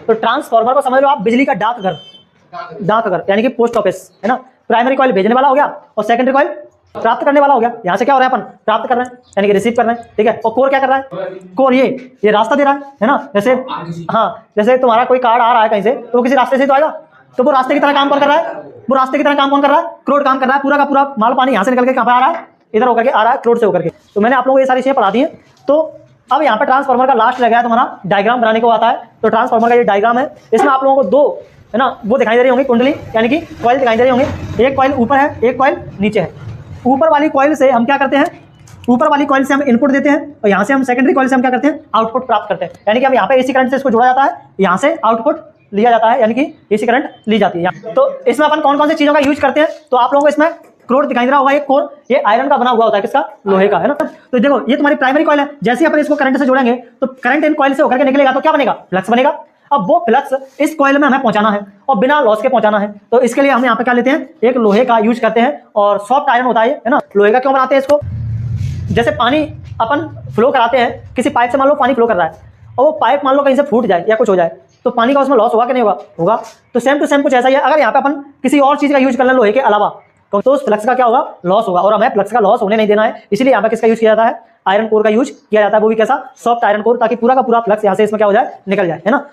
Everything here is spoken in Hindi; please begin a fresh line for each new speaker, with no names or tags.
तो ट्रांसफार्मर को समझ लो आप बिजली का डाकघर यानी कि पोस्ट ऑफिस, है ना। प्राइमरी कॉइल भेजने वाला हो गया और सेकेंडरी कॉइल प्राप्त करने वाला हो गया। यहाँ से क्या हो रहा है, अपन प्राप्त कर रहे हैं यानी कि रिसीव कर रहे हैं, ठीक है। और कोर क्या कर रहा है, कोर ये रास्ता दे रहा है ना। जैसे हाँ, जैसे तुम्हारा कोई कार्ड आ रहा है कहीं से, तो किसी रास्ते से तो आएगा, तो वो रास्ते की तरह काम कौन कर रहा है, वो रास्ते की तरह काम कौन कर रहा है, क्रोड काम कर रहा है। पूरा का पूरा माल पानी यहाँ से निकल के कहाँ पे आ रहा है, इधर होकर के आ रहा है, क्रोड से होकर के। तो मैंने आप लोगों को ये सारी चीजें पढ़ा दी है। तो अब यहाँ पे ट्रांसफार्मर का लास्ट रह गया तुम्हारा डायग्राम बनाने को आता है। तो ट्रांसफार्मर का ये डायग्राम है, इसमें आप लोगों को दो, है ना, वो दिखाई दे रही होंगी कुंडली यानी कि कॉइल दिखाई दे रही होंगी। एक कॉइल ऊपर है, एक कॉइल नीचे है। ऊपर वाली कॉइल से हम क्या करते हैं, ऊपर वाली कॉइल से हम इनपुट देते हैं और यहाँ से हम सेकेंडरी कॉइल से हम क्या करते हैं, आउटपुट प्राप्त करते हैं। यानी कि हम यहाँ पे एसी करंट से इसको जोड़ा जाता है, यहाँ से आउटपुट लिया जाता है यानी कि एसी करंट ली जाती है। तो इसमें अपन कौन कौन सी चीजों का यूज करते हैं, तो आप लोगों को इसमें क्रोड दिखाई दे रहा होगा। एक कोर ये आयरन का बना हुआ होता है, किसका, लोहे का, है ना। तो देखो ये तुम्हारी प्राइमरी कॉइल है, जैसे ही अपन इसको करंट से जोड़ेंगे तो करंट इन कॉइल से होकर के निकलेगा तो क्या बनेगा, फ्लक्स बनेगा। अब वो फ्लक्स इस कॉइल में हमें पहुंचाना है और बिना लॉस के पहुंचाना है। तो इसके लिए हम यहाँ पे क्या लेते हैं, एक लोहे का यूज करते हैं और सॉफ्ट आयरन होता है ना। लोहे का क्यों बनाते हैं इसको, जैसे पानी अपन फ्लो कराते हैं किसी पाइप से, मान लो पानी फ्लो कर रहा है और वो पाइप मान लो कहीं से फूट जाए या कुछ हो जाए, तो पानी का उसमें लॉस होगा कि नहीं होगा, होगा। तो सेम टू सेम कुछ ऐसा ही है। अगर यहाँ पे अपन किसी और चीज का यूज कर लें लोहे के अलावा, तो उस फ्लक्स का क्या होगा, लॉस होगा। और हमें फ्लक्स का लॉस होने नहीं देना है, इसलिए यहाँ पे किसका यूज किया जाता है, आयरन कोर का यूज किया जाता है। वो भी कैसा, सॉफ्ट आयरन कोर, ताकि पूरा का पूरा फ्लक्स यहाँ से इसमें क्या हो जाए, निकल जाए, है ना।